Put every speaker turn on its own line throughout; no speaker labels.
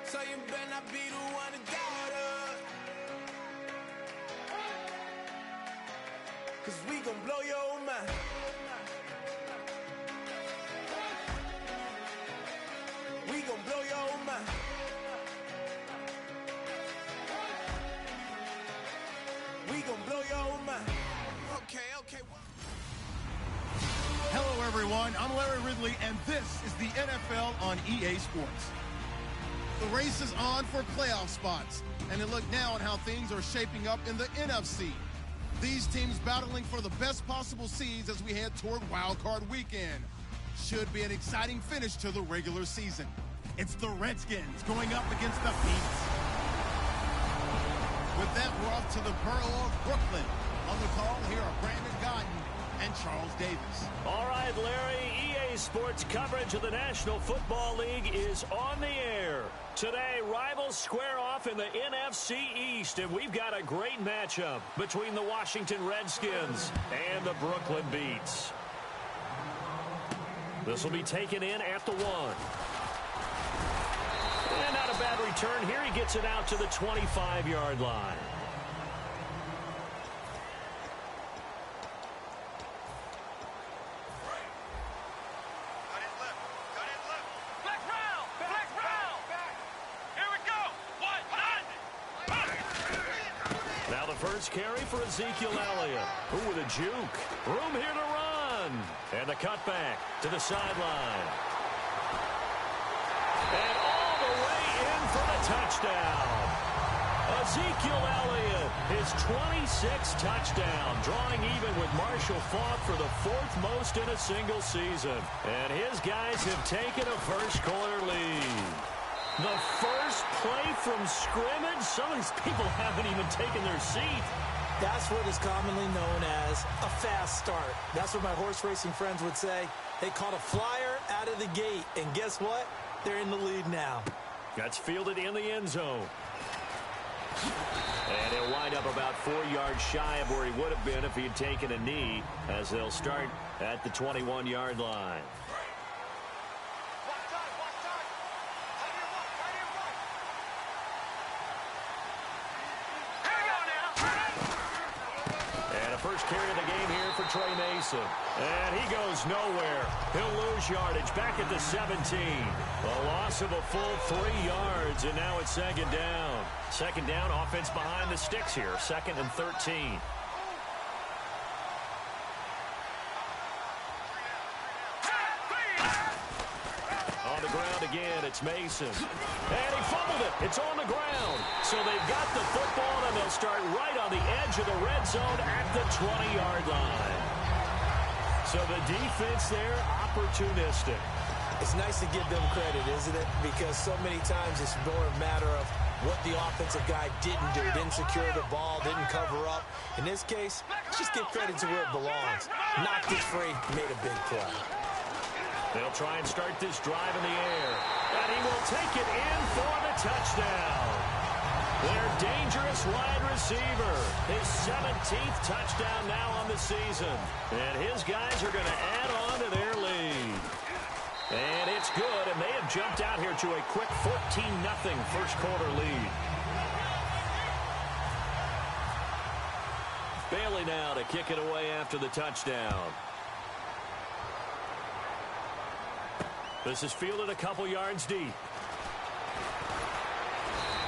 So you better not be the one to doubt us. 'Cause we gon' blow your mind. We gon' blow your mind. We gon' blow your mind. Okay.
Hello, everyone. I'm Larry Ridley, and this is the NFL on EA Sports. The race is on for playoff spots, and a look now at how things are shaping up in the NFC. These teams battling for the best possible seeds as we head toward Wild Card Weekend. Should be an exciting finish to the regular season. It's the Redskins going up against the Beats. With that, we're off to the borough of Brooklyn. On the call, here are Brandon Godden and Charles Davis.
All right, Larry, EA Sports coverage of the National Football League is on the air. Today, rivals square off in the NFC East, and we've got a great matchup between the Washington Redskins and the Brooklyn Beats. This will be taken in at the 1. And not a bad return here. He gets it out to the 25-yard line. First carry for Ezekiel Elliott. Who with a juke. Room here to run. And the cutback to the sideline. And all the way in for the touchdown. Ezekiel Elliott, his 26th touchdown, drawing even with Marshall Faulk for the 4th most in a single season. And his guys have taken a first-quarter lead. The first play from scrimmage. Some of these people haven't even taken their seat.
That's what is commonly known as a fast start. That's what my horse racing friends would say. They caught a flyer out of the gate, and guess what? They're in the lead now.
That's fielded in the end zone. And he'll wind up about 4 yards shy of where he would have been if he had taken a knee, as they'll start at the 21-yard line. First carry of the game here for Trey Mason. And he goes nowhere. He'll lose yardage back at the 17. A loss of a full 3 yards, and now it's second down. Second down, offense behind the sticks here. 2nd and 13. On the ground again, it's Mason. And he fumbled it. It's on the ground. So they've got the football, and they'll start right on the edge of the red zone at the 20-yard line. So the defense there, opportunistic.
It's nice to give them credit, isn't it? Because so many times it's more a matter of what the offensive guy didn't do. Didn't secure the ball, didn't cover up. In this case, just give credit to where it belongs. Knocked it free, made a big play.
They'll try and start this drive in the air. And he will take it in for the touchdown. Their dangerous wide receiver. His 17th touchdown now on the season. And his guys are going to add on to their lead. And it's good, and they have jumped out here to a quick 14-0 first-quarter lead. Bailey now to kick it away after the touchdown. This is fielded a couple yards deep.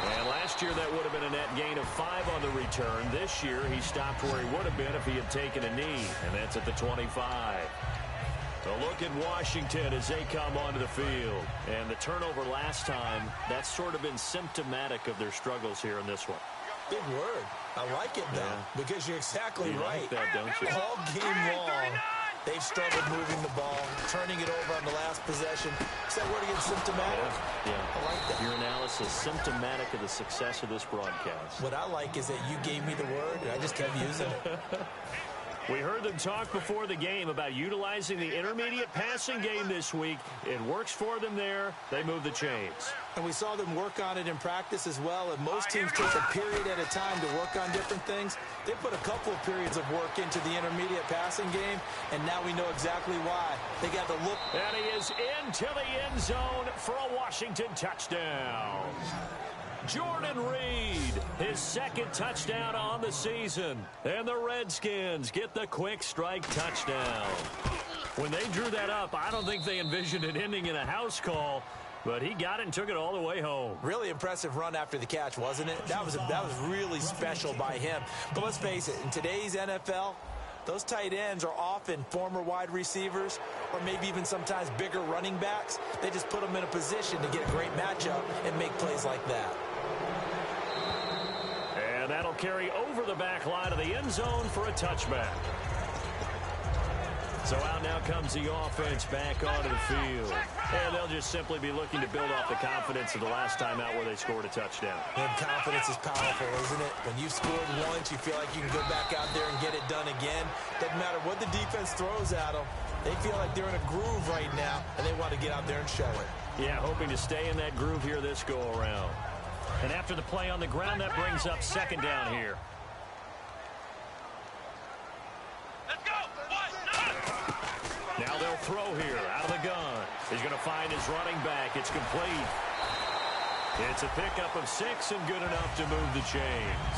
And last year that would have been a net gain of 5 on the return. This year he stopped where he would have been if he had taken a knee, and that's at the 25. A look at Washington as they come onto the field. And the turnover last time, that's sort of been symptomatic of their struggles here in this one.
Big word. I like it, though, because you're exactly right.
Like that, don't you?
All game long, they've struggled moving the ball, turning it over on the last possession. Is that word again, symptomatic?
Yeah.
I like that.
Your analysis, symptomatic of the success of this broadcast.
What I like is that you gave me the word, and I just kept using it.
We heard them talk before the game about utilizing the intermediate passing game this week. It works for them there. They move the chains.
And we saw them work on it in practice as well. And most teams take a period at a time to work on different things. They put a couple of periods of work into the intermediate passing game, and now we know exactly why. They got the look.
And he is into the end zone for a Washington touchdown. Jordan Reed, his second touchdown on the season. And the Redskins get the quick strike touchdown. When they drew that up, I don't think they envisioned it ending in a house call, but he got it and took it all the way home.
Really impressive run after the catch, wasn't it? That was really special by him. But let's face it, in today's NFL, those tight ends are often former wide receivers or maybe even sometimes bigger running backs. They just put them in a position to get a great matchup and make plays like that.
And that'll carry over the back line of the end zone for a touchback. So out now comes the offense back onto the field. And they'll just simply be looking to build off the confidence of the last time out where they scored a touchdown.
And confidence is powerful, isn't it? When you've scored once, you feel like you can go back out there and get it done again. Doesn't matter what the defense throws at them. They feel like they're in a groove right now, and they want to get out there and show it.
Yeah, hoping to stay in that groove here this go-around. And after the play on the ground, that brings up second down here.
Let's go!
Now they'll throw here out of the gun. He's going to find his running back. It's complete. It's a pickup of 6 and good enough to move the chains.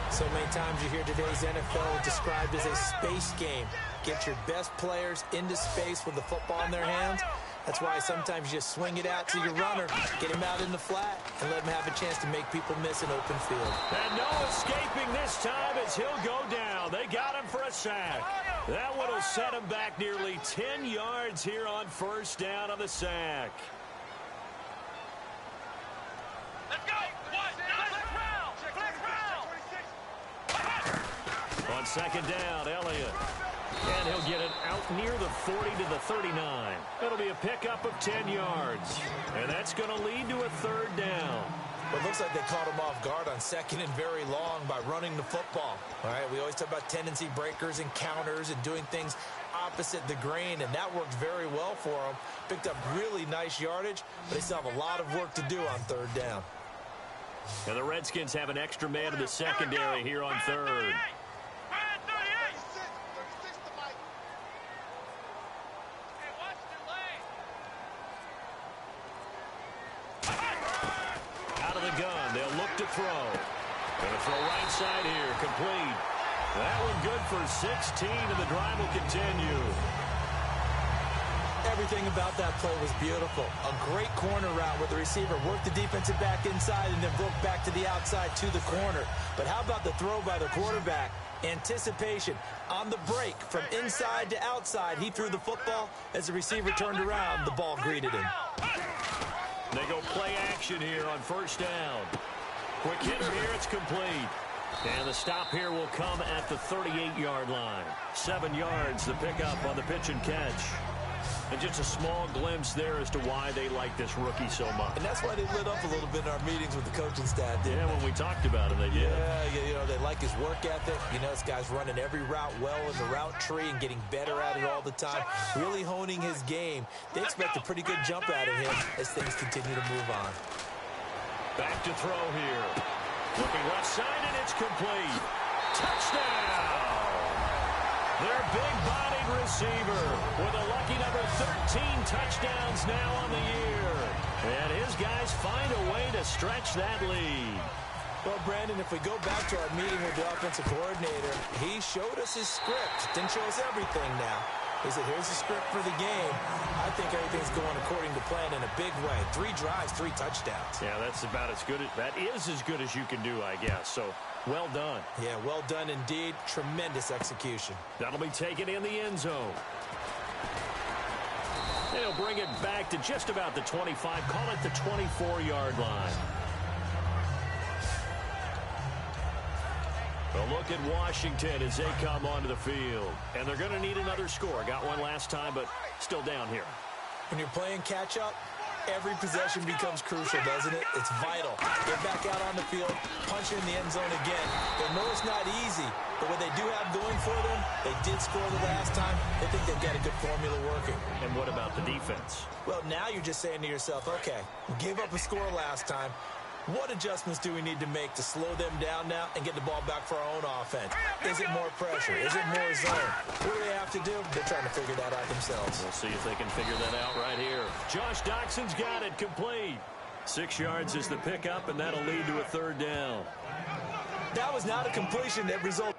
So many times you hear today's NFL described as a space game. Get your best players into space with the football in their hands. That's why sometimes you just swing it out to your runner, get him out in the flat, and let him have a chance to make people miss an open field.
And no escaping this time as he'll go down. They got him for a sack. That one will set him back nearly 10 yards here on first down on the sack.
Let's go!
On second down, Elliott. And he'll get it out near the 40 to the 39. It'll be a pickup of 10 yards. And that's going to lead to a third down.
Well, it looks like they caught him off guard on second and very long by running the football. All right, we always talk about tendency breakers and counters and doing things opposite the grain, and that worked very well for them. Picked up really nice yardage, but they still have a lot of work to do on third down.
And the Redskins have an extra man in the secondary here on third. Throw. Gonna throw right side here, complete. That one good for 16, and the drive will continue.
Everything about that play was beautiful. A great corner route where the receiver worked the defensive back inside and then broke back to the outside to the corner. But how about the throw by the quarterback? Anticipation on the break from inside to outside. He threw the football. As the receiver turned around, the ball greeted him.
They go play action here on first down. Quick hitter here, it's complete. And the stop here will come at the 38-yard line. 7 yards, the pickup on the pitch and catch. And just a small glimpse there as to why they like this rookie so much.
And that's why they lit up a little bit in our meetings with the coaching staff.
Yeah, when we talked about him, they did.
Yeah, you know, they like his work ethic. You know, this guy's running every route well in the route tree and getting better at it all the time. Really honing his game. They expect a pretty good jump out of him as things continue to move on.
Back to throw here. Looking left side, and it's complete. Touchdown! Their big-bodied receiver with a lucky number 13 touchdowns now on the year. And his guys find a way to stretch that lead.
Well, Brandon, if we go back to our meeting with the offensive coordinator, he showed us his script. Didn't show us everything now. He said, here's the script for the game. I think everything's going according to plan in a big way. 3 drives, 3 touchdowns.
Yeah, that's about as good. That is as good as you can do, I guess. So, well done.
Yeah, well done indeed. Tremendous execution.
That'll be taken in the end zone. They'll bring it back to just about the 25. Call it the 24-yard line. A look at Washington as they come onto the field. And they're going to need another score. Got one last time, but still down here.
When you're playing catch-up, every possession becomes crucial, doesn't it? It's vital. Get back out on the field, punch in the end zone again. They know it's not easy, but what they do have going for them, they did score the last time. They think they've got a good formula working.
And what about the defense?
Well, now you're just saying to yourself, okay, we gave up a score last time. What adjustments do we need to make to slow them down now and get the ball back for our own offense? Is it more pressure? Is it more zone? What do they have to do? They're trying to figure that out themselves.
We'll see if they can figure that out right here. Josh Doxson's got it complete. 6 yards is the pickup, and that'll lead to a third down.
That was not a completion that resulted.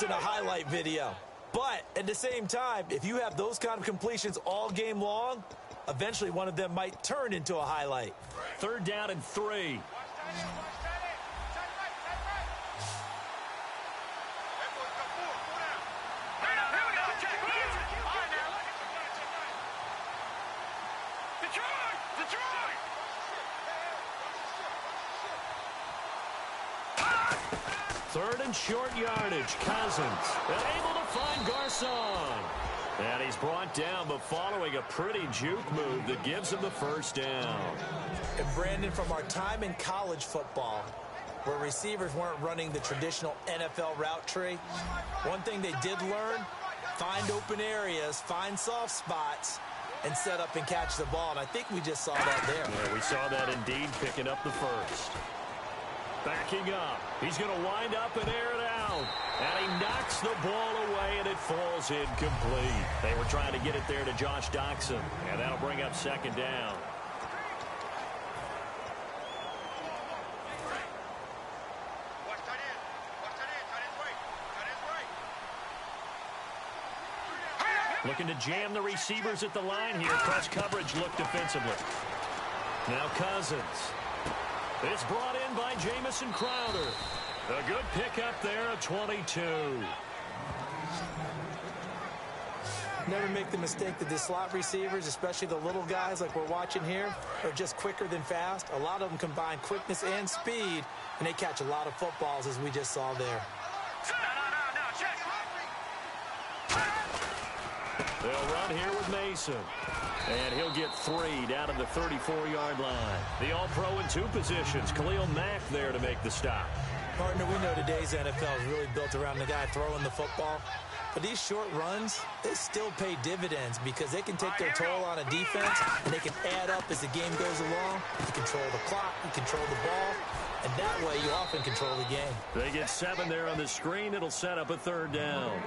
In a highlight video. But at the same time, if you have those kind of completions all game long, eventually one of them might turn into a highlight.
3rd down and 3. Third and short yardage. Cousins able to find Garcon. And he's brought down, but following a pretty juke move that gives him the first down.
And Brandon, from our time in college football, where receivers weren't running the traditional NFL route tree, one thing they did learn, find open areas, find soft spots, and set up and catch the ball. And I think we just saw that there.
Yeah, we saw that indeed, picking up the first. Backing up. He's going to wind up and air it out. And he knocks the ball away, and it falls incomplete. They were trying to get it there to Josh Doxson, and that'll bring up 2nd down. Looking to jam the receivers at the line here. Press coverage look defensively. Now Cousins. It's brought in by Jamison Crowder. A good pickup there, a 22.
Never make the mistake that the slot receivers, especially the little guys like we're watching here, are just quicker than fast. A lot of them combine quickness and speed, and they catch a lot of footballs, as we just saw there.
They'll run here with Mason. And he'll get 3 down at the 34-yard line. The All-Pro in 2 positions. Khalil Mack there to make the stop.
Partner, we know today's NFL is really built around the guy throwing the football. But these short runs, they still pay dividends because they can take their toll on a defense, and they can add up as the game goes along. You control the clock, you control the ball, and that way you often control the game.
They get 7 there on the screen. It'll set up a 3rd down.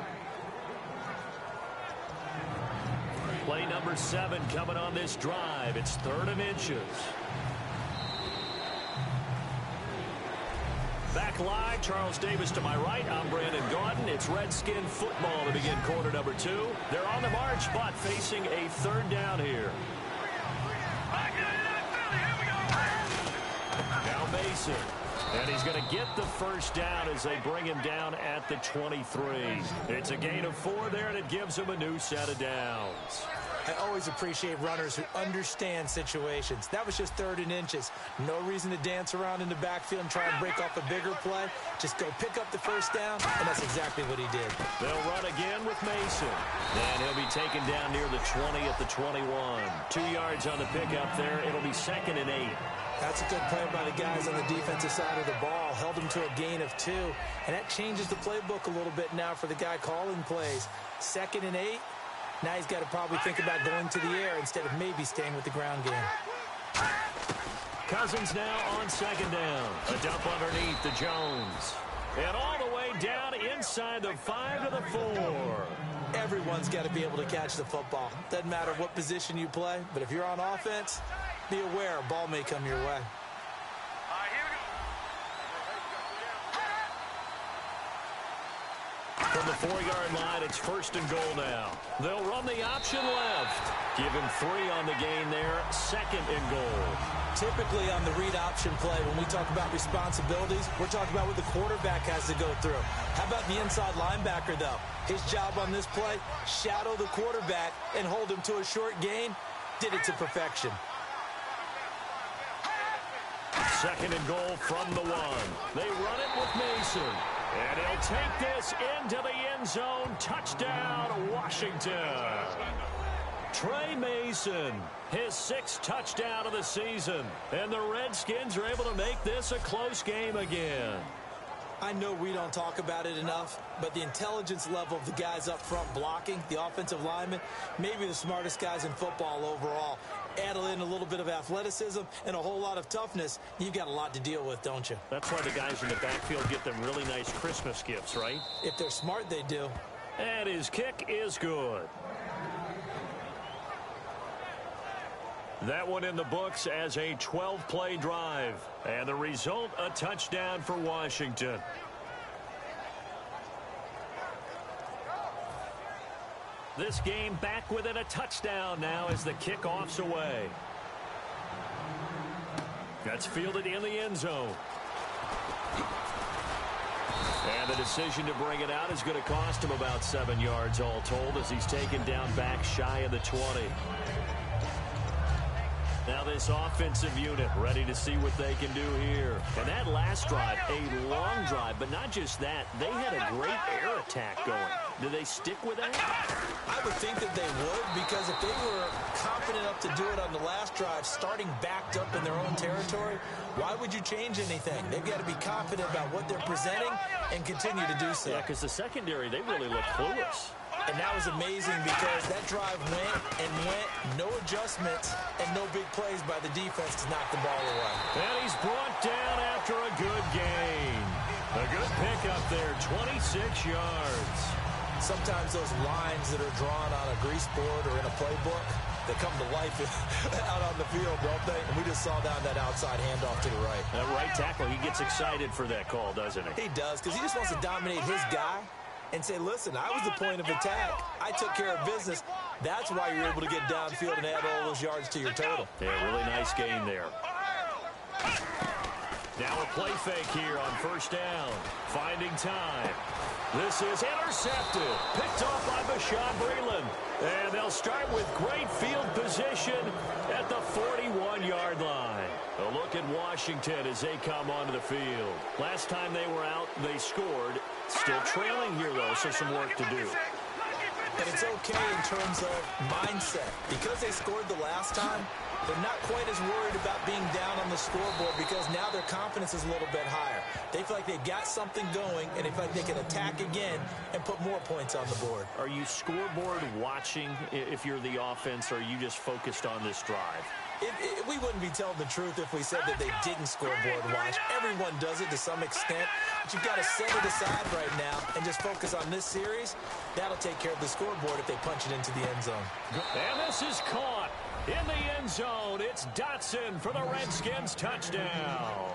Play number 7 coming on this drive. It's 3rd and inches. Back live, Charles Davis to my right. I'm Brandon Gaudin. It's Redskin football to begin quarter number 2. They're on the march, but facing a 3rd down here. Now Mason. And he's going to get the 1st down as they bring him down at the 23. It's a gain of 4 there, and it gives him a new set of downs.
I always appreciate runners who understand situations. That was just 3rd and inches. No reason to dance around in the backfield and try and break off a bigger play. Just go pick up the 1st down, and that's exactly what he did.
They'll run again with Mason. And he'll be taken down near the 20 at the 21. 2 yards on the pickup there. It'll be 2nd and 8.
That's a good play by the guys on the defensive side of the ball. Held him to a gain of 2. And that changes the playbook a little bit now for the guy calling plays. 2nd and 8. Now he's got to probably think about going to the air instead of maybe staying with the ground game.
Cousins now on 2nd down. A dump underneath to Jones. And all the way down inside the 5 to the 4.
Everyone's got to be able to catch the football. Doesn't matter what position you play, but if you're on offense, be aware a ball may come your way.
From the 4-yard line, it's 1st and goal now. They'll run the option left. Give him 3 on the gain there. 2nd and goal.
Typically on the read option play, when we talk about responsibilities, we're talking about what the quarterback has to go through. How about the inside linebacker, though? His job on this play, shadow the quarterback and hold him to a short gain. Did it to perfection.
2nd and goal from the 1. They run it with Mason. And he'll take this into the end zone. Touchdown, Washington. Trey Mason, his 6th touchdown of the season. And the Redskins are able to make this a close game again.
I know we don't talk about it enough, but the intelligence level of the guys up front blocking, the offensive linemen, maybe the smartest guys in football overall. Add in a little bit of athleticism and a whole lot of toughness, you've got a lot to deal with, don't you?
That's why the guys in the backfield get them really nice Christmas gifts, right?
If they're smart, they do.
And his kick is good. That one in the books as a 12-play drive. And the result, a touchdown for Washington. This game back within a touchdown now as the kickoff's away. That's fielded in the end zone. And the decision to bring it out is going to cost him about 7 yards all told as he's taken down back shy of the 20. Now this offensive unit ready to see what they can do here. And that last drive, a long drive, but not just that. They had a great air attack going. Do they stick with that?
I would think that they would, because if they were confident enough to do it on the last drive, starting backed up in their own territory, why would you change anything? They've got to be confident about what they're presenting and continue to do so.
Yeah, because the secondary, they really look clueless.
And that was amazing because that drive went and went, no adjustments, and no big plays by the defense to knock the ball away.
And he's brought down after a good gain. A good pickup there, 26 yards.
Sometimes those lines that are drawn on a grease board or in a playbook, they come to life out on the field, don't they? And we just saw down that outside handoff to the right.
That right tackle, he gets excited for that call, doesn't he?
He does, because he just wants to dominate his guy and say, listen, I was the point of attack. I took care of business. That's why you're able to get downfield and add all those yards to your total.
Yeah, really nice gain there. Now a play fake here on first down. Finding time. This is intercepted. Picked off by Bashaud Breeland. And they'll start with great field position at the 41-yard line. A look at Washington as they come onto the field. Last time they were out, they scored. Still trailing here, though, so some work to do.
But it's okay in terms of mindset. Because they scored the last time, they're not quite as worried about being down on the scoreboard because now their confidence is a little bit higher. They feel like they've got something going, and they feel like they can attack again and put more points on the board.
Are you scoreboard watching if you're the offense, or are you just focused on this drive?
We wouldn't be telling the truth if we said that they didn't scoreboard watch. Everyone does it to some extent, but you've got to set it aside right now and just focus on this series. That'll take care of the scoreboard if they punch it into the end zone.
And this is caught in the end zone. It's Dotson for the Redskins touchdown.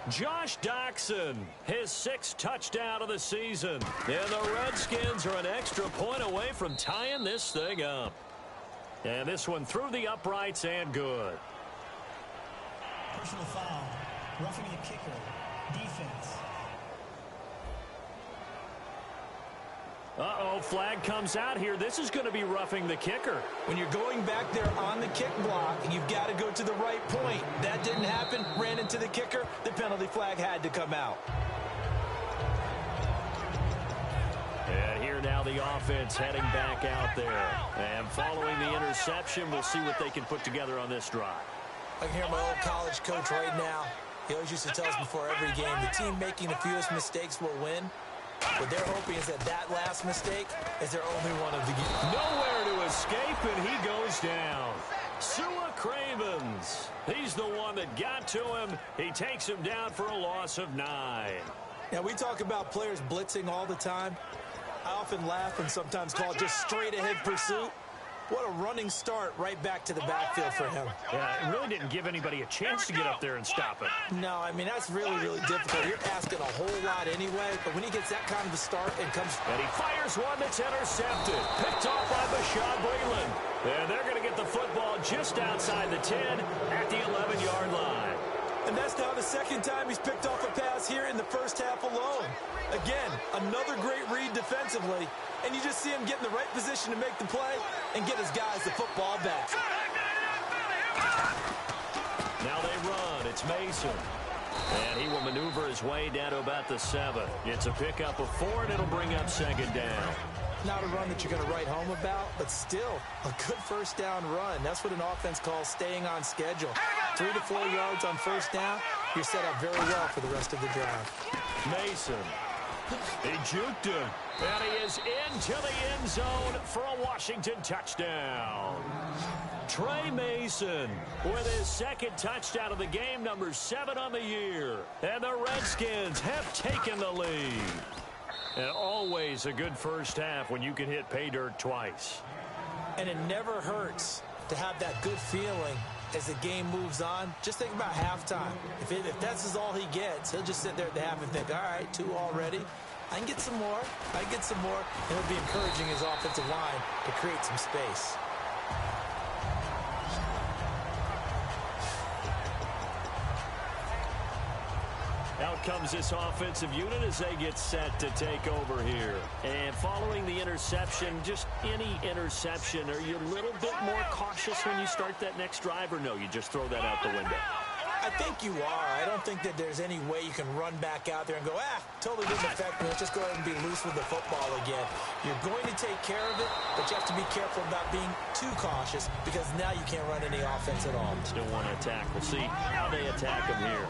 Josh Doctson, his 6th touchdown of the season. And the Redskins are an extra point away from tying this thing up. And this one through the uprights and good.
Personal foul. Roughing the kicker. Defense.
Uh-oh, flag comes out here. This is going to be roughing the kicker.
When you're going back there on the kick block, you've got to go to the right point. That didn't happen. Ran into the kicker. The penalty flag had to come out.
And here now the offense heading back out there. And following the interception, we'll see what they can put together on this drive.
I can hear my old college coach right now. He always used to tell us before every game, the team making the fewest mistakes will win. What they're hoping is that last mistake is their only one of the game.
Nowhere to escape, and he goes down. Sua Cravens. He's the one that got to him. He takes him down for a loss of 9.
Now, we talk about players blitzing all the time. I often laugh and sometimes call it just straight-ahead pursuit. What a running start right back to the backfield for him.
Yeah, it really didn't give anybody a chance to get up there and stop it.
No, I mean, that's really, really difficult. You're asking a whole lot anyway, but when he gets that kind of a start and comes...
And he fires one that's intercepted. Picked off by Bashaud Breeland. And they're going to get the football just outside the 10 at the 11-yard line.
And that's now the second time he's picked off a pass here in the first half alone. Again, another great read defensively, and you just see him get in the right position to make the play and get his guys the football back.
Now they run. It's Mason. And he will maneuver his way down to about the 7. It's a pickup of 4, and it'll bring up second down.
Not a run that you're going to write home about, but still a good first down run. That's what an offense calls staying on schedule. 3 to 4 yards on first down, you're set up very well for the rest of the drive.
Mason. He juked him. And he is into the end zone for a Washington touchdown. Trey Mason with his 2nd touchdown of the game, number 7 on the year. And the Redskins have taken the lead. And always a good first half when you can hit pay dirt twice.
And it never hurts to have that good feeling as the game moves on. Just think about halftime. If that's all he gets, he'll just sit there at the half and think, all right, 2 already. I can get some more. I can get some more. And it'll be encouraging his offensive line to create some space.
Out comes this offensive unit as they get set to take over here. And following the interception, just any interception, are you a little bit more cautious when you start that next drive, or no, you just throw that out the window?
I think you are. I don't think that there's any way you can run back out there and go, totally didn't affect me. Let's just go ahead and be loose with the football again. You're going to take care of it, but you have to be careful about being too cautious because now you can't run any offense at all.
Still want to attack. We'll see how they attack him here.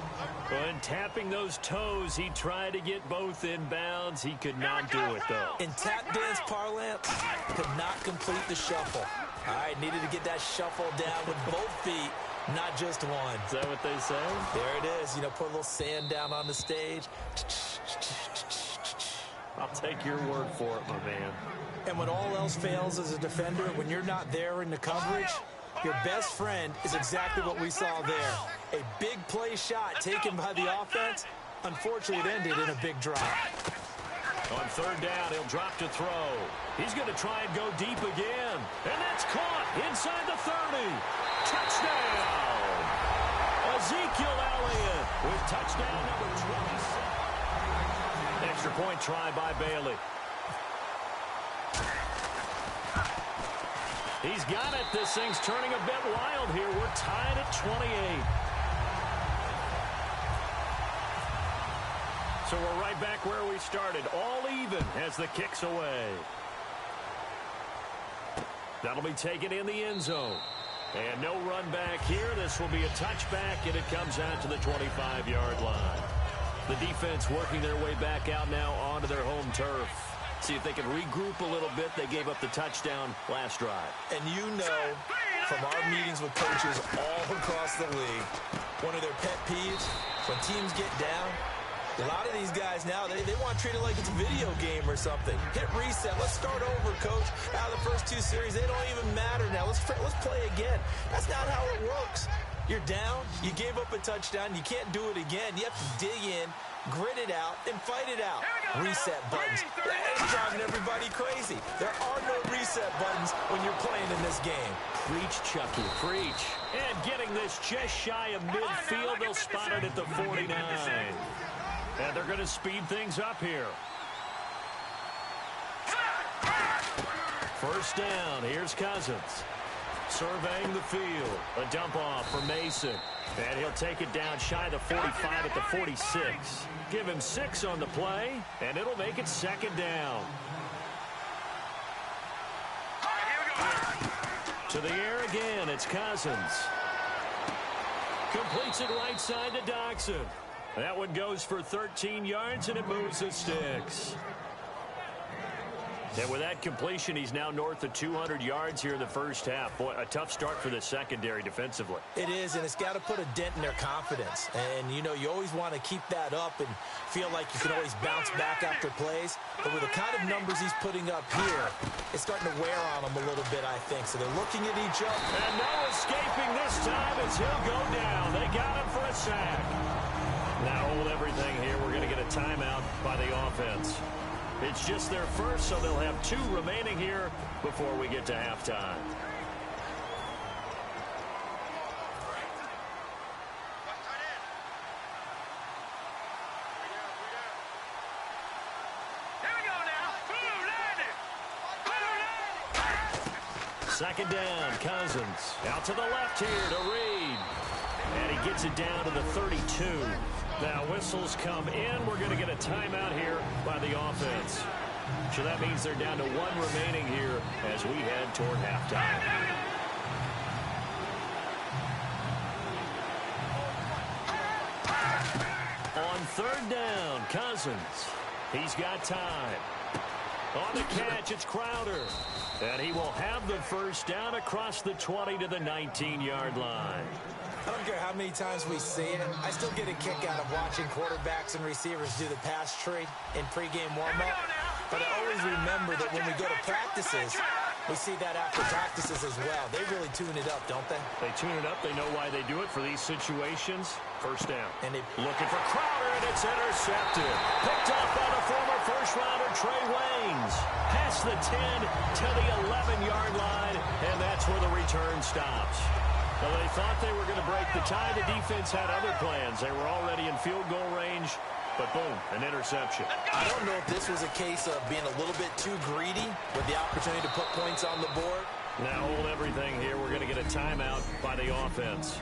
When tapping those toes, he tried to get both in bounds. He could not do it, though.
In tap dance parlance, could not complete the shuffle. All right, needed to get that shuffle down with both feet, not just one.
Is that what they say?
There it is. You know, put a little sand down on the stage.
I'll take your word for it, my man.
And when all else fails as a defender, when you're not there in the coverage, your best friend is exactly what we saw there. A big play shot taken by the offense. Unfortunately, it ended in a big drop.
On 3rd down, he'll drop to throw. He's going to try and go deep again. And that's caught inside the 30. Touchdown! A Ezekiel Elliott with touchdown number 26. Extra point try by Bailey. He's got it. This thing's turning a bit wild here. We're tied at 28. So we're right back where we started. All even as the kick's away. That'll be taken in the end zone. And no run back here. This will be a touchback, and it comes out to the 25-yard line. The defense working their way back out now onto their home turf. See if they can regroup a little bit. They gave up the touchdown last drive.
And you know from our meetings with coaches all across the league, one of their pet peeves, when teams get down, a lot of these guys now, they want to treat it like it's a video game or something. Hit reset. Let's start over, coach. Out of the first two series, they don't even matter now. Let's play again. That's not how it works. You're down. You gave up a touchdown. You can't do it again. You have to dig in, grit it out, and fight it out. Reset buttons. It's driving everybody crazy. There are no reset buttons when you're playing in this game.
Preach, Chucky, preach. And getting this just shy of midfield, they'll spot it at the 49. And they're going to speed things up here. First down. Here's Cousins. Surveying the field. A dump off for Mason. And he'll take it down shy of the 45 at the 46. Give him 6 on the play, and it'll make it second down. To the air again. It's Cousins. Completes it right side to Doxson. That one goes for 13 yards, and it moves the sticks. And with that completion, he's now north of 200 yards here in the first half. Boy, a tough start for the secondary defensively.
It is, and it's got to put a dent in their confidence. And, you know, you always want to keep that up and feel like you can always bounce back after plays. But with the kind of numbers he's putting up here, it's starting to wear on them a little bit, I think. So they're looking at each other.
And no escaping this time as he'll go down. They got him for a sack. Now hold everything here. We're going to get a timeout by the offense. It's just their first, so they'll have 2 remaining here before we get to halftime. Second down, Cousins. Out to the left here to Reed. And he gets it down to the 32. Now whistles come in. We're going to get a timeout here by the offense. So that means they're down to 1 remaining here as we head toward halftime. On third down, Cousins. He's got time. On the catch, it's Crowder. And he will have the first down across the 20 to the 19-yard line.
I don't care how many times we see it. I still get a kick out of watching quarterbacks and receivers do the pass tree in pregame warm-up. But I always remember that when we go to practices, we see that after practices as well. They really tune it up, don't they?
They tune it up. They know why they do it for these situations. First down. And they looking for Crowder, and it's intercepted. Picked up by the former first-rounder Trey Waynes. Past the 10 to the 11-yard line, and that's where the return stops. Well, they thought they were going to break the tie. The defense had other plans. They were already in field goal range, but boom, an interception.
I don't know if this was a case of being a little bit too greedy with the opportunity to put points on the board.
Now hold everything here. We're going to get a timeout by the offense.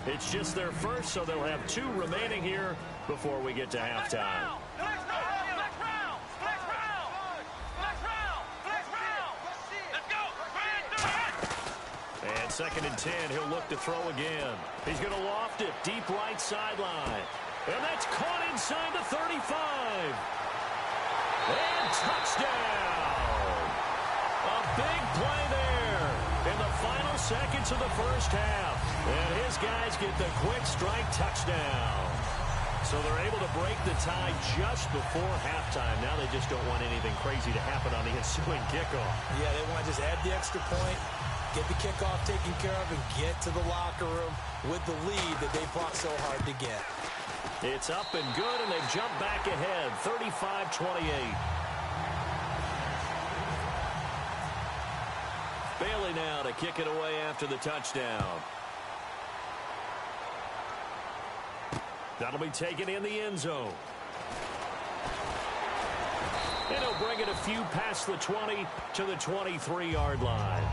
It's just their first, so they'll have 2 remaining here before we get to halftime. And second and 10, he'll look to throw again. He's going to loft it deep right sideline. And that's caught inside the 35. And touchdown. A big play there in the final seconds of the first half. And his guys get the quick strike touchdown. So they're able to break the tie just before halftime. Now they just don't want anything crazy to happen on the ensuing kickoff.
Yeah, they want to just add the extra point, get the kickoff taken care of, and get to the locker room with the lead that they fought so hard to get.
It's up and good, and they've jumped back ahead, 35-28. Bailey now to kick it away after the touchdown. That'll be taken in the end zone. And he'll bring it a few past the 20 to the 23-yard line.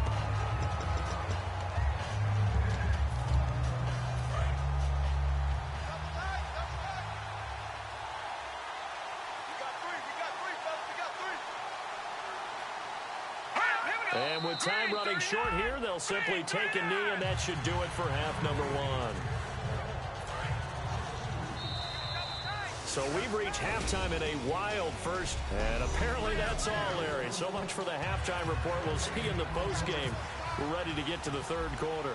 And with time running short here, they'll simply take a knee, and that should do it for half number one. So we've reached halftime in a wild first, and apparently that's all, Larry. So much for the halftime report. We'll see you in the postgame. We're ready to get to the third quarter.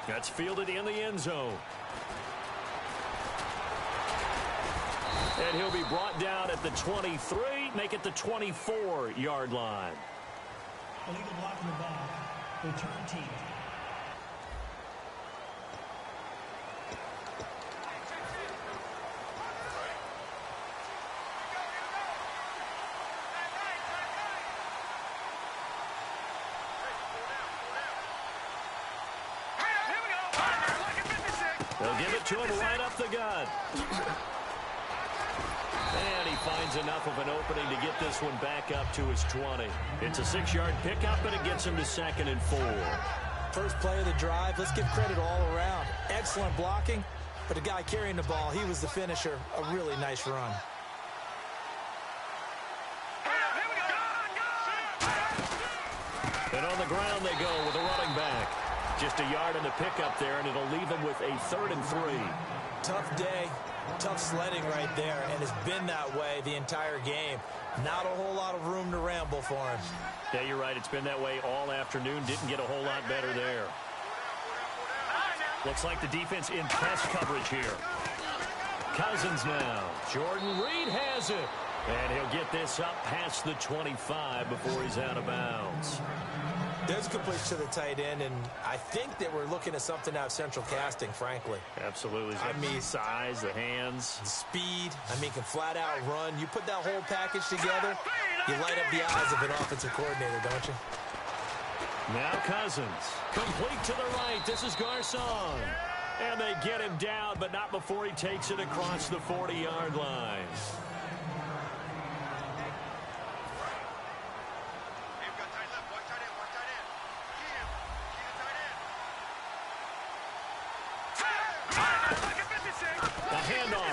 That's fielded in the end zone. And he'll be brought down at the 23, make it the 24-yard line.
Illegal blocking the ball. Return team.
They'll give it to him right up the gut. And he finds enough of an opening to get this one back up to his 20. It's a 6-yard pickup, and it gets him to 2nd and 4.
First play of the drive, let's give credit all around. Excellent blocking, but the guy carrying the ball, he was the finisher. A really nice run.
And on the ground they go with a running back. Just a yard in the pickup there, and it'll leave him with a 3rd and 3.
Tough day, tough sledding right there, and it's been that way the entire game. Not a whole lot of room to ramble for him.
Yeah, you're right. It's been that way all afternoon. Didn't get a whole lot better there. Looks like the defense in press coverage here. Cousins now. Jordan Reed has it. And he'll get this up past the 25 before he's out of bounds.
There's a completion to the tight end, and I think that we're looking at something out of central casting, frankly.
Absolutely.
I mean,
size, the hands.
The speed. I mean, can flat out run. You put that whole package together, you light up the eyes of an offensive coordinator, don't you?
Now Cousins. Complete to the right. This is Garcon. And they get him down, but not before he takes it across the 40-yard line.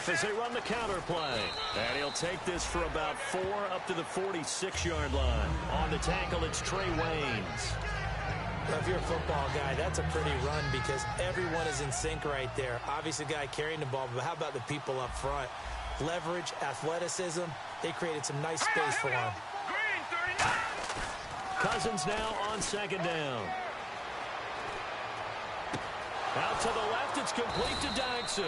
As they run the counter play. And he'll take this for about 4 up to the 46-yard line. On the tackle, it's Trey Waynes.
Well, if you're a football guy, that's a pretty run because everyone is in sync right there. Obviously, the guy carrying the ball, but how about the people up front? Leverage, athleticism, they created some nice space for him.
Cousins now on 2nd down. Out to the left, it's complete to Dyson.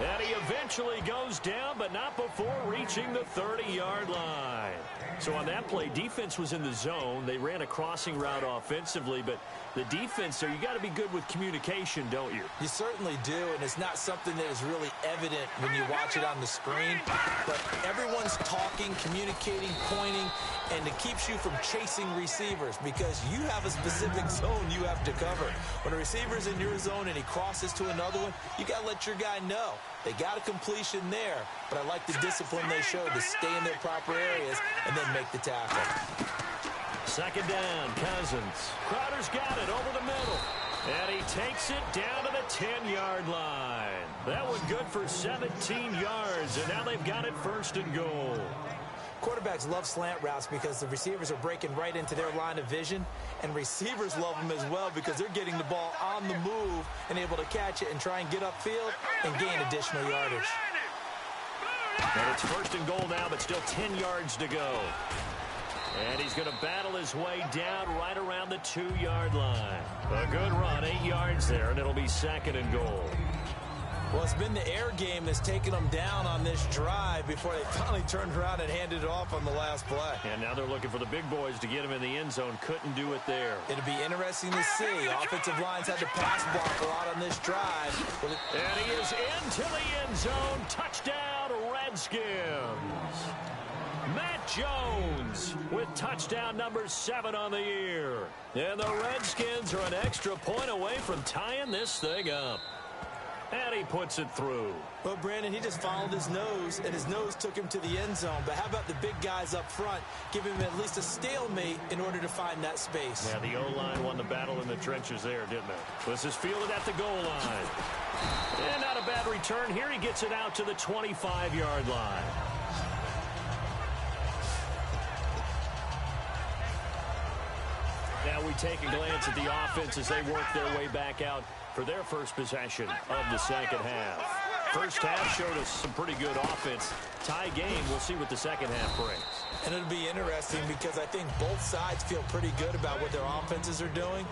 And he eventually goes down, but not before reaching the 30-yard line. So on that play, defense was in the zone. They ran a crossing route offensively, but the defense there, you got to be good with communication, don't you?
You certainly do, and it's not something that is really evident when you watch it on the screen. But everyone's talking, communicating, pointing, and it keeps you from chasing receivers because you have a specific zone you have to cover. When a receiver's in your zone and he crosses to another one, you got to let your guy know. They got a completion there, but I like the discipline they showed to stay in their proper areas and then make the tackle.
2nd down, Cousins. Crowder's got it over the middle. And he takes it down to the 10-yard line. That one good for 17 yards, and now they've got it 1st and goal.
Quarterbacks love slant routes because the receivers are breaking right into their line of vision, and receivers love them as well because they're getting the ball on the move and able to catch it and try and get upfield and gain additional yardage.
And it's 1st and goal now, but still 10 yards to go. And he's going to battle his way down right around the 2-yard line. A good run, 8 yards there, and it'll be 2nd and goal.
Well, it's been the air game that's taken them down on this drive before they finally turned around and handed it off on the last play.
And now they're looking for the big boys to get him in the end zone. Couldn't do it there.
It'll be interesting to see. Offensive lines had to pass block a lot on this drive.
And he is into the end zone. Touchdown, Redskins. Matt Jones with touchdown number 7 on the year. And the Redskins are an extra point away from tying this thing up. And he puts it through.
Well, Brandon, he just followed his nose, and his nose took him to the end zone. But how about the big guys up front? Give him at least a stalemate in order to find that space.
Yeah, the O-line won the battle in the trenches there, didn't it? This is fielded at the goal line. And not a bad return here. He gets it out to the 25-yard line. Now we take a glance at the offense as they work their way back out for their first possession of the second half. First half showed us some pretty good offense. Tie game, we'll see what the second half brings.
And it'll be interesting because I think both sides feel pretty good about what their offenses are doing.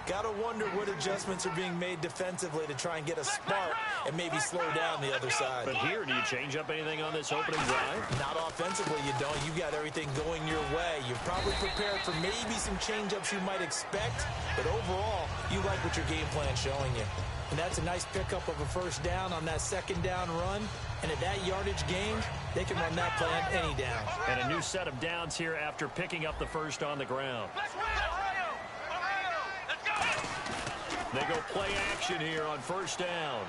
Got to wonder what adjustments are being made defensively to try and get a spark and maybe slow down the other side.
But here, do you change up anything on this opening drive?
Not offensively, you don't. You've got everything going your way. You're probably prepared for maybe some change-ups you might expect, but overall, you like what your game plan's showing you. And that's a nice pickup of a first down on that second down run. And at that yardage gain, they can run that plan any down.
And a new set of downs here after picking up the first on the ground. They go play action here on first down.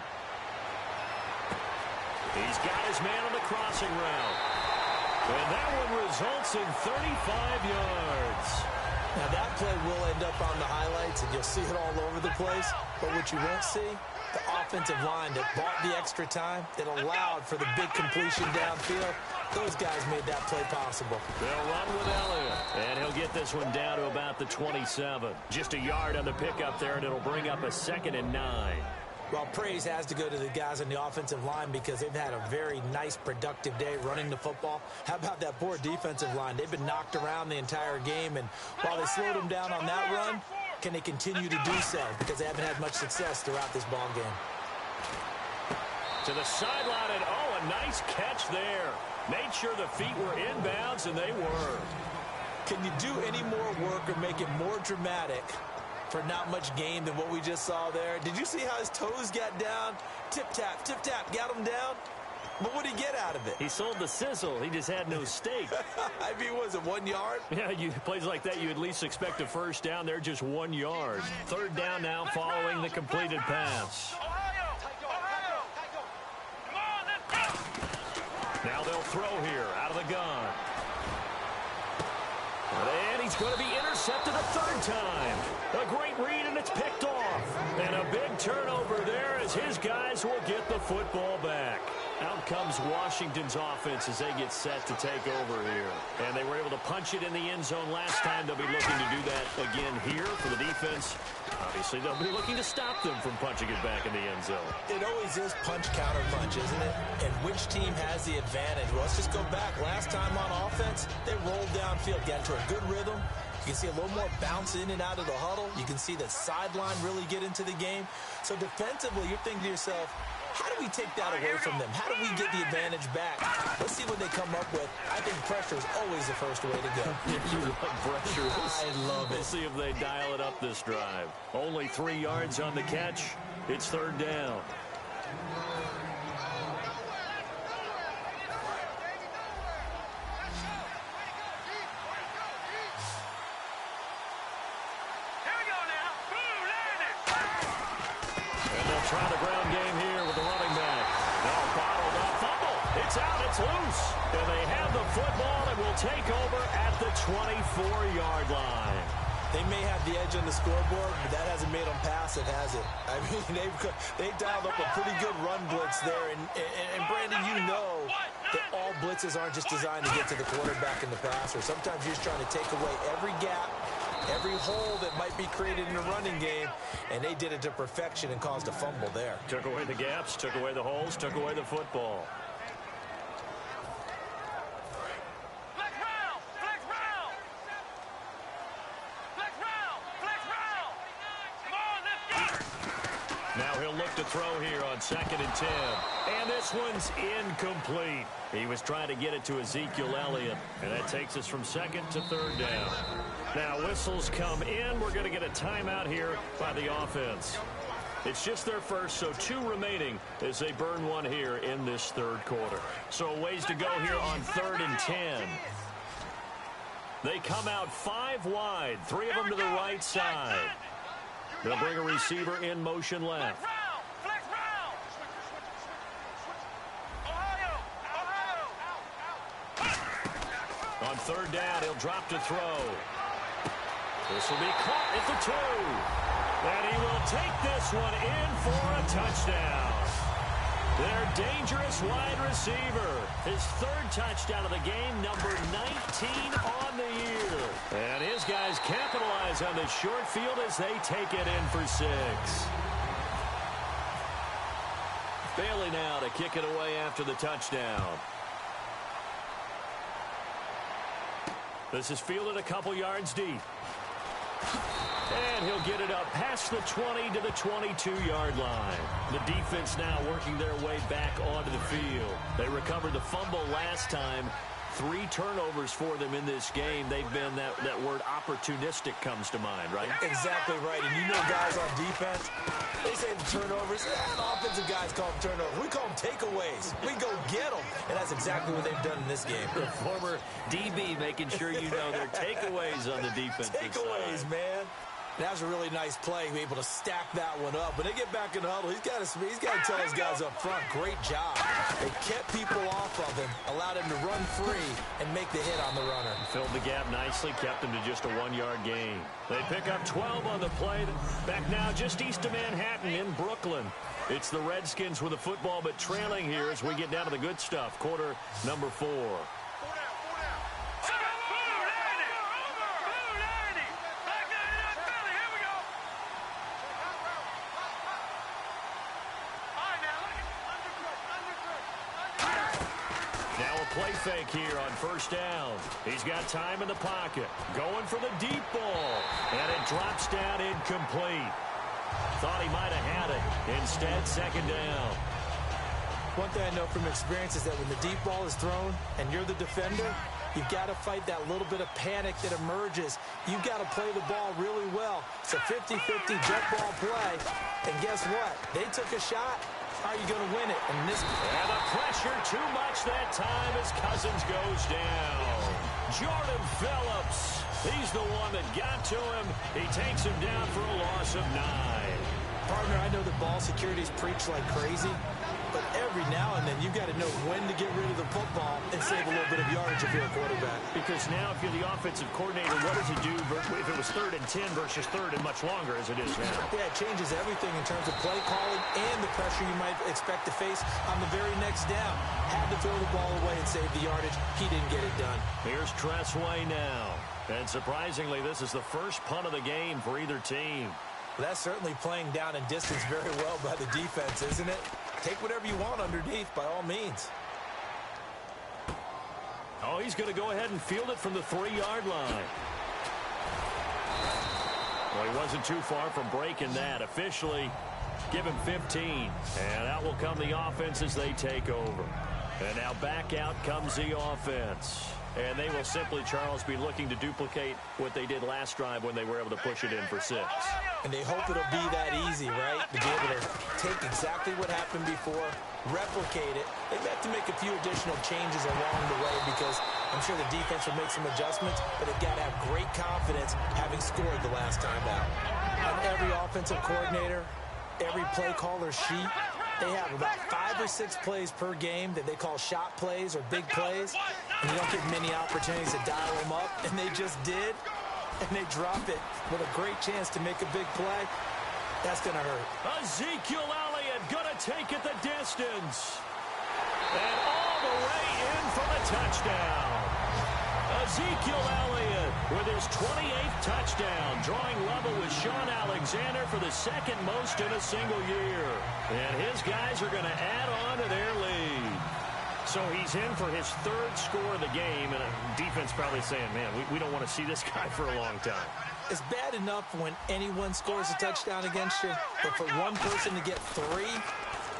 He's got his man on the crossing route. And that one results in 35 yards.
Now that play will end up on the highlights, and you'll see it all over the place. But what you won't see, the offensive line that bought the extra time, that allowed for the big completion downfield. Those guys made that play possible.
They'll run with Elliott, and he'll get this one down to about the 27. Just a yard on the pickup there, and it'll bring up a 2nd and 9.
Well, praise has to go to the guys on the offensive line because they've had a very nice, productive day running the football. How about that poor defensive line? They've been knocked around the entire game, and while they slowed them down on that run, can they continue to do so? Because they haven't had much success throughout this ball game.
To the sideline, and oh, a nice catch there. Made sure the feet were inbounds, and they were.
Can you do any more work or make it more dramatic for not much gain than what we just saw there? Did you see how his toes got down? Tip-tap, got him down. But what did he get out of it?
He sold the sizzle. He just had no steak.
I mean, was it 1 yard?
Yeah, plays like that, you at least expect a first down. They're just 1 yard. Third down now following the completed pass. Now they'll throw here out of the gun. And he's going to be intercepted a third time. A great read, and it's picked off. And a big turnover there as his guys will get the football back. Out comes Washington's offense as they get set to take over here. And they were able to punch it in the end zone last time. They'll be looking to do that again here for the defense. Obviously, they'll be looking to stop them from punching it back in the end zone.
It always is punch-counter-punch, isn't it? And which team has the advantage? Well, let's just go back. Last time on offense, they rolled downfield, got into a good rhythm. You can see a little more bounce in and out of the huddle. You can see the sideline really get into the game. So defensively, you're thinking to yourself, how do we take that away from them? How do we get the advantage back? Let's see what they come up with. I think pressure is always the first way to go.
You love pressure.
I love it.
We'll see if they dial it up this drive. Only 3 yards on the catch. It's third down. Try the ground game here with the running back. Now bottled up, fumble. It's out, it's loose. And they have the football and will take over at the 24-yard line.
They may have the edge on the scoreboard, but that hasn't made them passive, has it? I mean, they've dialed up a pretty good run blitz there. And Brandon, you know that all blitzes aren't just designed to get to the quarterback and the passer. Sometimes you're just trying to take away every gap, every hole that might be created in a running game, and they did it to perfection and caused a fumble there.
Took away the gaps, took away the holes, took away the football. Now he'll look to throw here on 2nd and 10. And this one's incomplete. He was trying to get it to Ezekiel Elliott, and that takes us from 2nd to 3rd down. Now whistles come in. We're going to get a timeout here by the offense. It's just their first, so 2 remaining as they burn one here in this third quarter. So a ways to go here on 3rd and 10. They come out 5 wide, 3 of them to the right side. They'll bring a receiver in motion left. On 3rd down, he'll drop to throw. This will be caught at the 2. And he will take this one in for a touchdown. Their dangerous wide receiver. His 3rd touchdown of the game, number 19 on the year. And his guys capitalize on the short field as they take it in for 6. Bailey now to kick it away after the touchdown. This is fielded a couple yards deep. And he'll get it up past the 20 to the 22-yard line. The defense now working their way back onto the field. They recovered the fumble last time. 3 turnovers for them in this game. They've been, that word opportunistic comes to mind, right?
Exactly right. And you know guys on defense, they say turnovers. And offensive guys call them turnovers. We call them takeaways. We go get them. And that's exactly what they've done in this game.
The former DB making sure you know their takeaways on the defense.
Takeaways, man. That was a really nice play, be able to stack that one up. When they get back in the huddle, he's got to tell his guys up front, great job. They kept people off of him, allowed him to run free, and make the hit on the runner.
Filled the gap nicely, kept him to just a 1-yard gain. They pick up 12 on the play. Back now just east of Manhattan in Brooklyn. It's the Redskins with the football, but trailing here as we get down to the good stuff. Quarter number 4. Play fake here on 1st down. He's got time in the pocket. Going for the deep ball. And it drops down incomplete. Thought he might have had it. Instead, 2nd down.
One thing I know from experience is that when the deep ball is thrown and you're the defender, you've got to fight that little bit of panic that emerges. You've got to play the ball really well. It's a 50-50 jump ball play. And guess what? They took a shot. How are you going to win it? And
the pressure too much that time as Cousins goes down. Jordan Phillips, he's the one that got to him. He takes him down for a loss of 9.
Partner, I know that ball security's preached like crazy, but every now and then you've got to know when to get rid of the football and save a little bit of yardage if you're a quarterback.
Because now if you're the offensive coordinator, what does he do if it was 3rd and 10 versus 3rd and much longer as it is now?
Yeah, it changes everything in terms of play calling and the pressure you might expect to face on the very next down. Had to throw the ball away and save the yardage. He didn't get it done.
Here's Tressway now. And surprisingly, this is the first punt of the game for either team.
That's certainly playing down in distance very well by the defense, isn't it? Take whatever you want underneath, by all means.
Oh, he's going to go ahead and field it from the 3-yard line. Well, he wasn't too far from breaking that. Officially, give him 15. And out will come the offense as they take over. And now back out comes the offense. And they will simply, Charles, be looking to duplicate what they did last drive when they were able to push it in for 6.
And they hope it'll be that easy, right? To be able to take exactly what happened before, replicate it. They've had to make a few additional changes along the way because I'm sure the defense will make some adjustments, but they've got to have great confidence having scored the last time out. On every offensive coordinator, every play caller sheet, they have about 5 or 6 plays per game that they call shot plays or big plays, and you don't get many opportunities to dial them up, and they just did, and they drop it with a great chance to make a big play. That's going to hurt.
Ezekiel Elliott going to take it the distance. And all the way in for the touchdown. Ezekiel Elliott with his 28th touchdown, drawing level with Sean Alexander for the 2nd most in a single year. And his guys are going to add on to their lead. So he's in for his 3rd score of the game, and defense probably saying, man, we don't want to see this guy for a long time.
It's bad enough when anyone scores a touchdown against you, but for one person to get 3,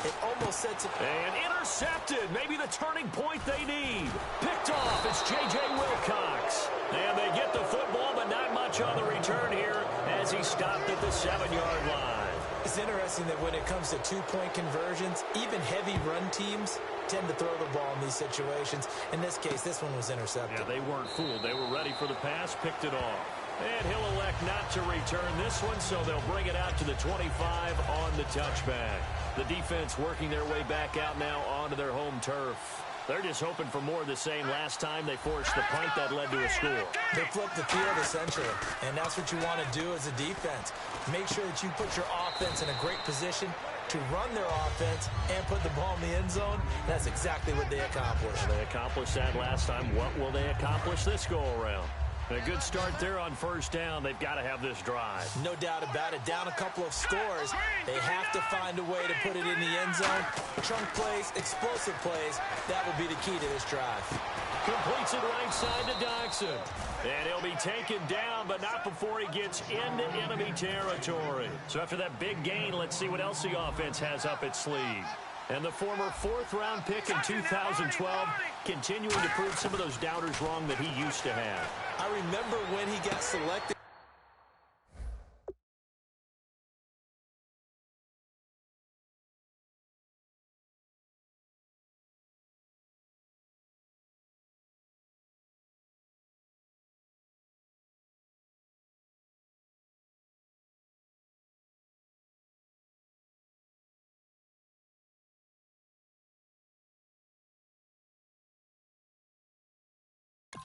it almost sets it.
And intercepted. Maybe the turning point they need. Picked off. It's J.J. Wilcox. And they get the football, but not much on the return here as he stopped at the 7-yard line.
It's It's interesting that when it comes to two-point conversions, even heavy run teams tend to throw the ball in these situations. In this case, this one was intercepted.
Yeah, they weren't fooled. They were ready for the pass, picked it off. And he'll elect not to return this one, so they'll bring it out to the 25 on the touchback. The defense working their way back out now onto their home turf. They're just hoping for more of the same. Last time they forced the punt that led to a score.
They flipped the field, essentially, and that's what you want to do as a defense. Make sure that you put your offense in a great position to run their offense and put the ball in the end zone. That's exactly what they accomplished.
They accomplished that last time. What will they accomplish this go-around? A good start there on first down. They've got to have this drive.
No doubt about it. Down a couple of scores. They have to find a way to put it in the end zone. Chunk plays, explosive plays. That will be the key to this drive.
Completes it right side to Dodson. And he'll be taken down, but not before he gets into enemy territory. So after that big gain, let's see what else the offense has up its sleeve. And the former fourth-round pick in 2012 continuing to prove some of those doubters wrong that he used to have.
I remember when he got selected.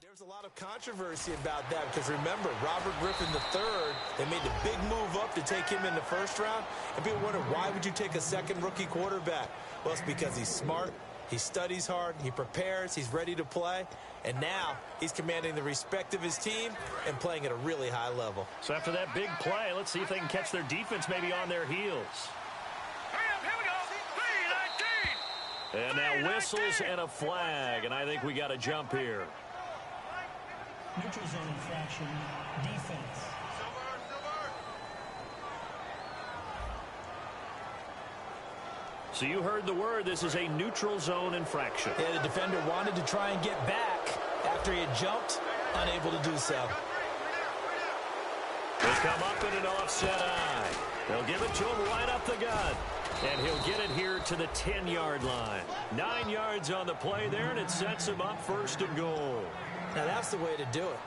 There's a lot of controversy about that because, remember, Robert Griffin III, they made the big move up to take him in the first round. And people wonder, why would you take a second rookie quarterback? Well, it's because he's smart, he studies hard, he prepares, he's ready to play. And now he's commanding the respect of his team and playing at a really high level.
So after that big play, let's see if they can catch their defense maybe on their heels. And now whistles and a flag, and I think we got a jump here.
Neutral zone infraction, defense.
So you heard the word. This is a neutral zone infraction.
Yeah, the defender wanted to try and get back after he had jumped, unable to do so.
They come up in an offset eye. They'll give it to him right up the gut. And he'll get it here to the 10-yard line. 9 yards on the play there, and it sets him up first and goal.
Now, that's the way to do it.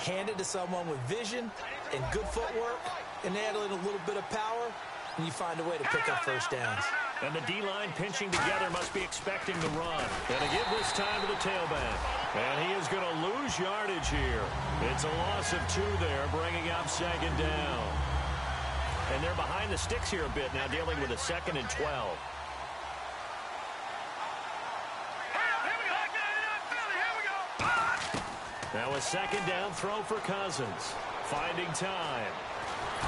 Hand it to someone with vision and good footwork, and add in a little bit of power, and you find a way to pick up first downs.
And the D-line pinching together must be expecting the run. And to give this time to the tailback. And he is going to lose yardage here. It's a loss of 2 there, bringing up second down. And they're behind the sticks here a bit now, dealing with a 2nd and 12. Now a second down throw for Cousins. Finding time.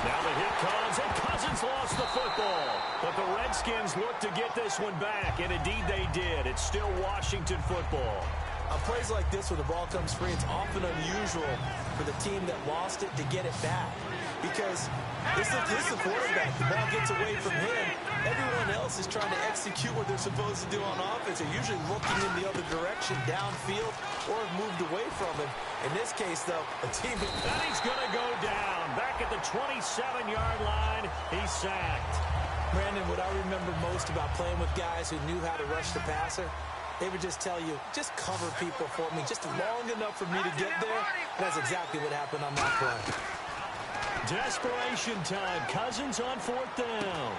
Now the hit comes, and Cousins lost the football. But the Redskins look to get this one back, and indeed they did. It's still Washington football.
On plays like this where the ball comes free, it's often unusual for the team that lost it to get it back. Because this is the quarterback. The ball gets away from him. Everyone else is trying to execute what they're supposed to do on offense. They're usually looking in the other direction, downfield, or have moved away from him. In this case, though, a team...
And he's going to go down. Back at the 27-yard line, he's sacked.
Brandon, what I remember most about playing with guys who knew how to rush the passer, they would just tell you, just cover people for me, just long enough for me to get there. That's exactly what happened on that play.
Desperation time. Cousins on 4th down.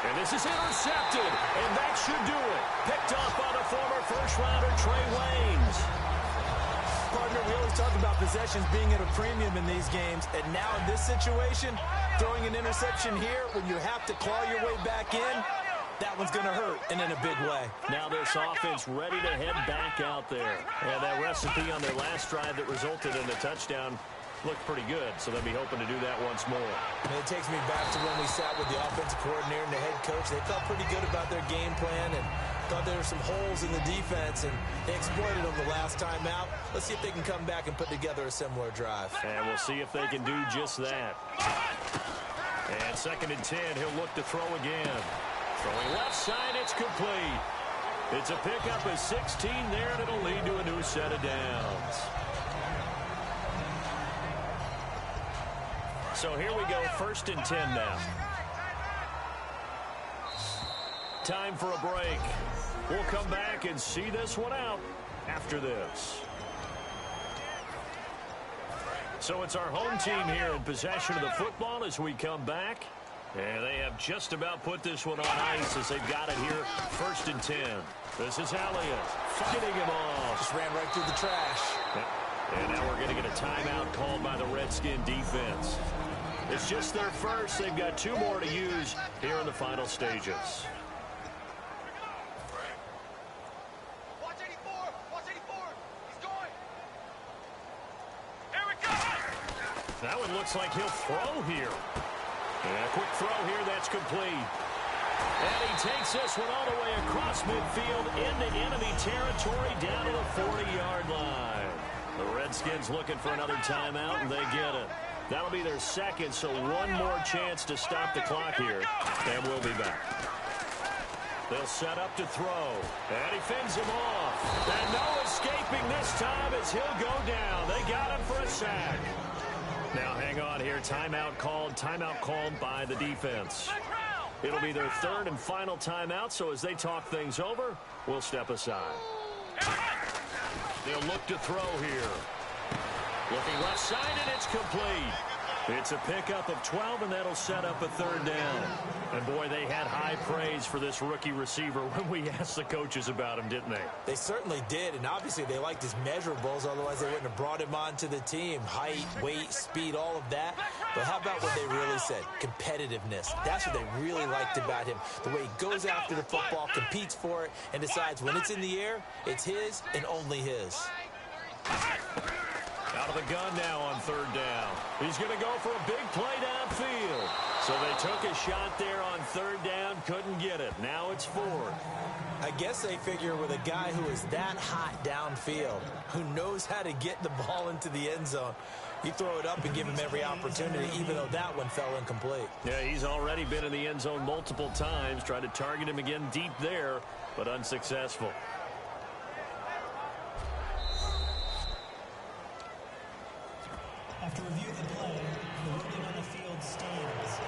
And this is intercepted. And that should do it. Picked off by the former first-rounder Trey Waynes.
Partner, we always talk about possessions being at a premium in these games. And now in this situation, throwing an interception here when you have to claw your way back in, that one's going to hurt, and in a big way.
Now this offense ready to head back out there. And that recipe on their last drive that resulted in a touchdown looked pretty good, so they'll be hoping to do that once more.
And it takes me back to when we sat with the offensive coordinator and the head coach. They felt pretty good about their game plan and thought there were some holes in the defense, and they exploited them the last time out. Let's see if they can come back and put together a similar drive.
And we'll see if they can do just that. And 2nd and 10, he'll look to throw again. Throwing left side, it's complete. It's a pickup of 16 there, and it'll lead to a new set of downs. So here we go, 1st and 10 now. time for a break. We'll come back and see this one out after this. So it's our home team here in possession of the football as we come back. And they have just about put this one on ice as they've got it here. 1st and 10. This is Elliott fighting him off.
Just ran right through the trash.
And now we're going to get a timeout called by the Redskin defense. It's just their first. They've got 2 more to use here in the final stages.
Watch 84. Watch 84. He's going. Here we go.
That one looks like he'll throw here. And a quick throw here. That's complete. And he takes this one all the way across midfield into enemy territory down to the 40-yard line. The Redskins looking for another timeout, and they get it. That'll be their second, so one more chance to stop the clock here, and we'll be back. They'll set up to throw, and he fends him off. And no escaping this time as he'll go down. They got him for a sack. Now hang on here. Timeout called by the defense. It'll be their 3rd and final timeout, so as they talk things over, we'll step aside. They'll look to throw here. Looking left side, and it's complete. It's a pickup of 12, and that'll set up a 3rd down. And, boy, they had high praise for this rookie receiver when we asked the coaches about him, didn't they?
They certainly did, and obviously they liked his measurables. Otherwise, they wouldn't have brought him onto the team. Height, weight, speed, all of that. But how about what they really said? Competitiveness. That's what they really liked about him. The way he goes after the football, competes for it, and decides when it's in the air, it's his and only his.
Out of the gun now on 3rd down. He's going to go for a big play downfield. So they took a shot there on 3rd down, couldn't get it. Now it's 4th.
I guess they figure with a guy who is that hot downfield, who knows how to get the ball into the end zone, you throw it up and give him every opportunity, even though that one fell incomplete.
Yeah, he's already been in the end zone multiple times. Tried to target him again deep there, but unsuccessful.
After review of the play, the ruling on the field stands.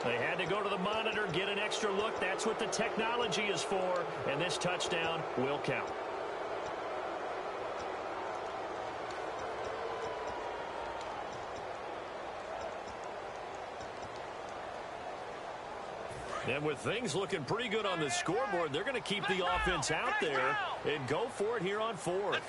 They had to go to the monitor, get an extra look. That's what the technology is for, and this touchdown will count. And with things looking pretty good on the scoreboard, they're going to keep the offense out there and go for it here on 4th.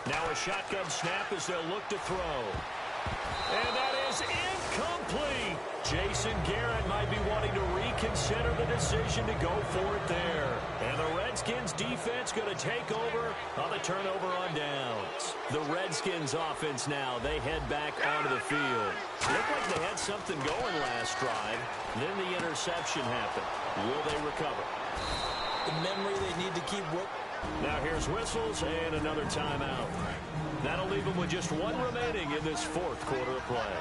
Now a shotgun snap as they'll look to throw. And that is incomplete. Jason Garrett might be wanting to reconsider the decision to go for it there. And the Redskins defense going to take over on the turnover on downs. The Redskins offense now, they head back onto the field. Looked like they had something going last drive. Then the interception happened. Will they recover?
The memory they need to keep with.
Now here's whistles and another timeout. That'll leave them with just one remaining in this 4th quarter of play.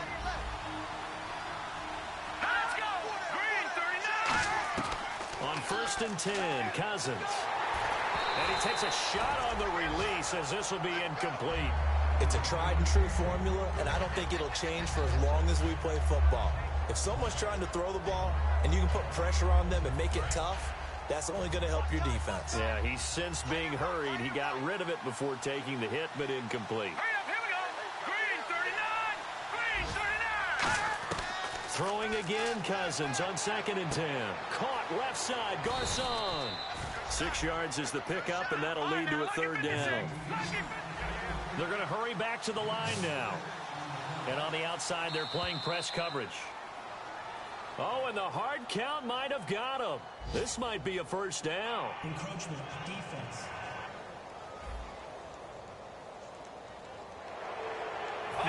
Let's go! Green 39!
On 1st and 10, Cousins. And he takes a shot on the release as this will be incomplete.
It's a tried and true formula, and I don't think it'll change for as long as we play football. If someone's trying to throw the ball and you can put pressure on them and make it tough, that's only going to help your defense.
Yeah, he's since being hurried. He got rid of it before taking the hit, but incomplete.
Hurry up, here we go! Green 39! Green 39!
Throwing again, Cousins on 2nd and 10. Caught left side, Garcon. 6 yards is the pickup, and that'll lead to a 3rd down. They're going to hurry back to the line now. And on the outside, they're playing press coverage. Oh, and the hard count might have got him. This might be a 1st down.
Encroachment, defense.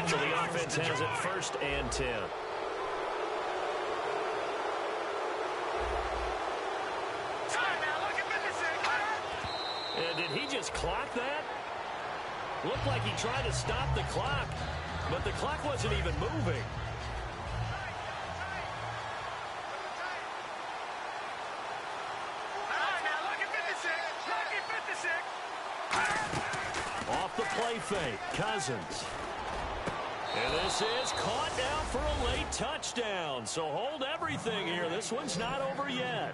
So the offense has it 1st and 10. And did he just clock that? Looked like he tried to stop the clock, but the clock wasn't even moving. Off the play fake, Cousins. And this is caught down for a late touchdown. So hold everything here. This one's not over yet.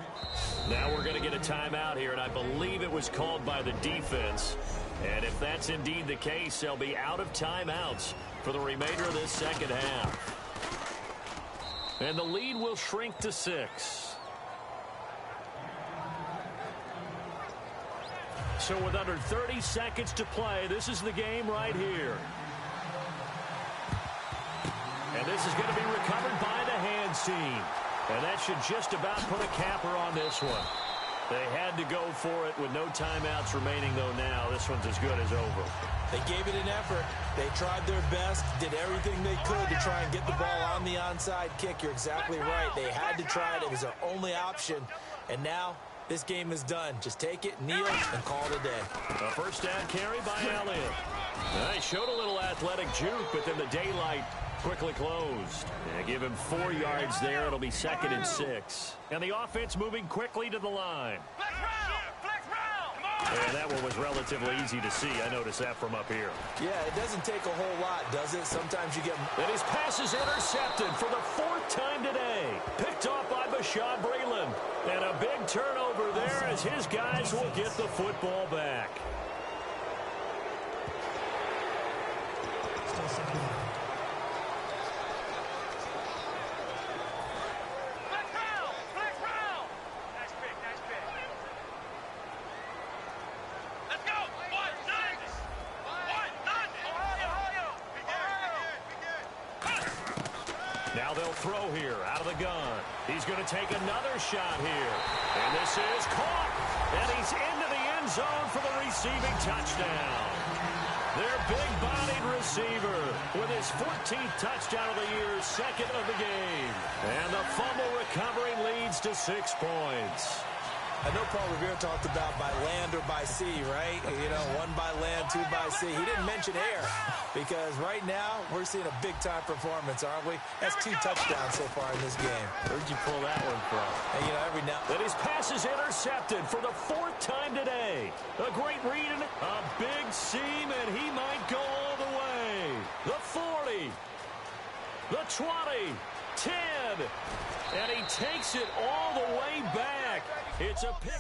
Now we're going to get a timeout here, and I believe it was called by the defense. And if that's indeed the case, they'll be out of timeouts for the remainder of this second half. And the lead will shrink to 6. So with under 30 seconds to play, this is the game right here. And this is going to be recovered by the hands team. And that should just about put a capper on this one. They had to go for it with no timeouts remaining, though. Now this one's as good as over.
They gave it an effort. They tried their best, did everything they could to try and get the ball on the onside kick. You're exactly right. They had to try it. It was their only option. And now this game is done. Just take it, kneel, and call it a day.
A first down carry by Elliott. He showed a little athletic juke, but then the daylight quickly closed. Give him 4 yards there. It'll be 2nd and 6. And the offense moving quickly to the line. And that one was relatively easy to see. I noticed that from up here.
Yeah, it doesn't take a whole lot, does it? Sometimes you get...
And his pass is intercepted for the 4th time today. Picked off by Bashaud Breeland. And a big turnover there as his guys will get the football back.
Still second.
Now they'll throw here out of the gun. He's going to take another shot here. And this is caught. And he's into the end zone for the receiving touchdown. Their big-bodied receiver with his 14th touchdown of the year, 2nd of the game. And the fumble recovery leads to 6 points.
I know Paul Revere talked about by land or by sea, right? You know, 1 by land, 2 by sea. He didn't mention air because right now we're seeing a big-time performance, aren't we? That's 2 touchdowns so far in this game.
Where'd you pull that one from?
And, you know, every now...
But his pass is intercepted for the 4th time today. A great read and a big seam, and he might go all the way. The 40, the 20, 10, and he takes it all the way back. It's a pick.